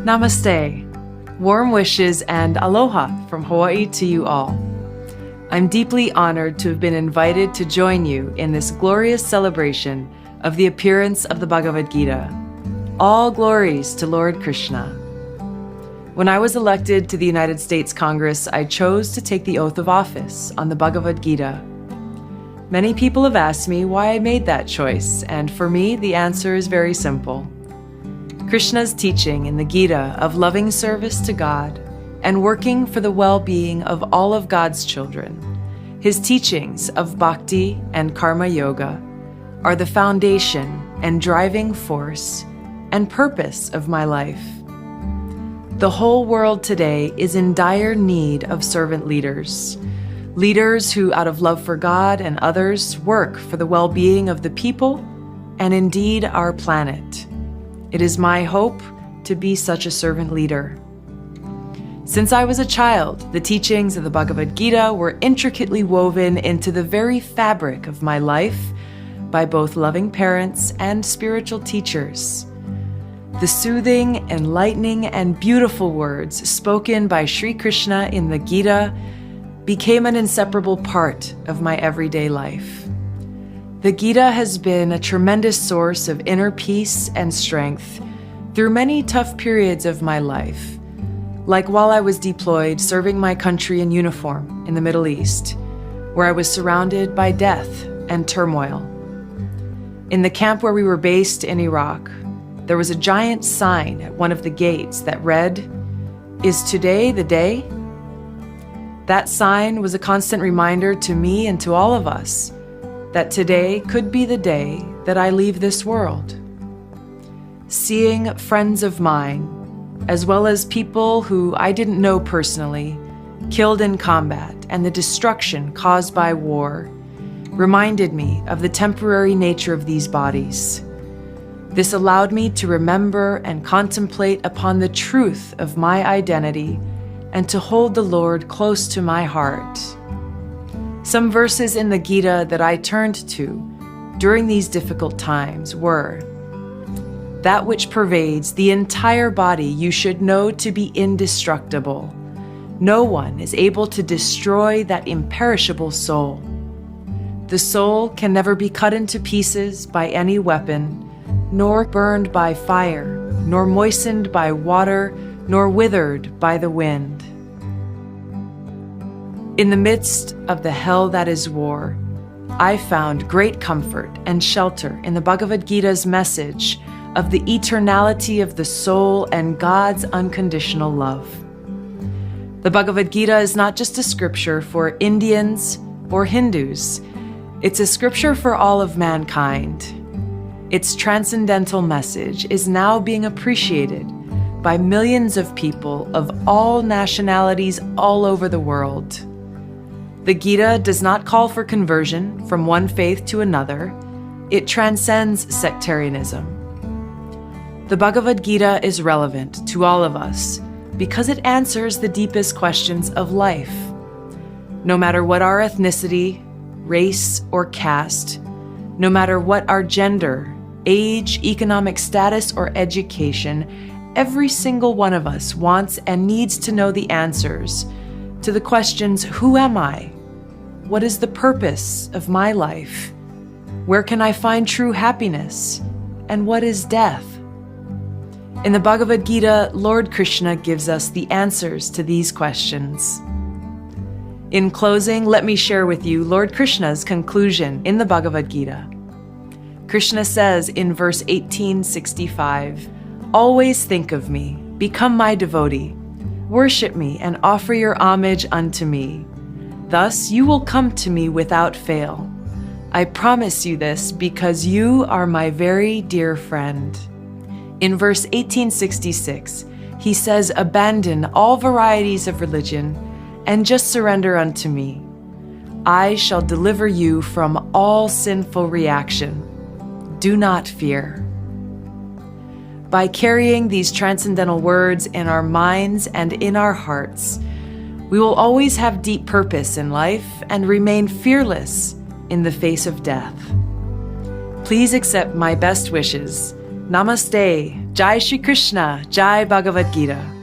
Namaste. Warm wishes and aloha from Hawaii to you all. I'm deeply honored to have been invited to join you in this glorious celebration of the appearance of the Bhagavad Gita. All glories to Lord Krishna. When I was elected to the United States Congress, I chose to take the oath of office on the Bhagavad Gita. Many people have asked me why I made that choice, and for me, the answer is very simple. Krishna's teaching in the Gita of loving service to God and working for the well-being of all of God's children, his teachings of bhakti and karma yoga, are the foundation and driving force and purpose of my life. The whole world today is in dire need of servant leaders. Leaders who, out of love for God and others, work for the well-being of the people and indeed our planet. It is my hope to be such a servant leader. Since I was a child, the teachings of the Bhagavad Gita were intricately woven into the very fabric of my life by both loving parents and spiritual teachers. The soothing, enlightening, and beautiful words spoken by Shri Krishna in the Gita became an inseparable part of my everyday life. The Gita has been a tremendous source of inner peace and strength through many tough periods of my life, like while I was deployed serving my country in uniform in the Middle East, where I was surrounded by death and turmoil. In the camp where we were based in Iraq, there was a giant sign at one of the gates that read, "Is today the day?" That sign was a constant reminder to me and to all of us that today could be the day that I leave this world. Seeing friends of mine, as well as people who I didn't know personally, killed in combat and the destruction caused by war, reminded me of the temporary nature of these bodies. This allowed me to remember and contemplate upon the truth of my identity and to hold the Lord close to my heart. Some verses in the Gita that I turned to during these difficult times were, "That which pervades the entire body you should know to be indestructible. No one is able to destroy that imperishable soul. The soul can never be cut into pieces by any weapon, nor burned by fire, nor moistened by water, nor withered by the wind." In the midst of the hell that is war, I found great comfort and shelter in the Bhagavad Gita's message of the eternality of the soul and God's unconditional love. The Bhagavad Gita is not just a scripture for Indians or Hindus. It's a scripture for all of mankind. Its transcendental message is now being appreciated by millions of people of all nationalities all over the world. The Gita does not call for conversion from one faith to another. It transcends sectarianism. The Bhagavad Gita is relevant to all of us because it answers the deepest questions of life. No matter what our ethnicity, race, or caste, no matter what our gender, age, economic status, or education, every single one of us wants and needs to know the answers to the questions, who am I? What is the purpose of my life? Where can I find true happiness? And what is death? In the Bhagavad Gita, Lord Krishna gives us the answers to these questions. In closing, let me share with you Lord Krishna's conclusion in the Bhagavad Gita. Krishna says in verse 1865, "Always think of me, become my devotee. Worship me and offer your homage unto me. Thus you will come to me without fail. I promise you this because you are my very dear friend." In verse 1866, he says, "Abandon all varieties of religion and just surrender unto me. I shall deliver you from all sinful reaction. Do not fear." By carrying these transcendental words in our minds and in our hearts, we will always have deep purpose in life and remain fearless in the face of death. Please accept my best wishes Namaste. Jai Shri Krishna. Jai Bhagavad Gita.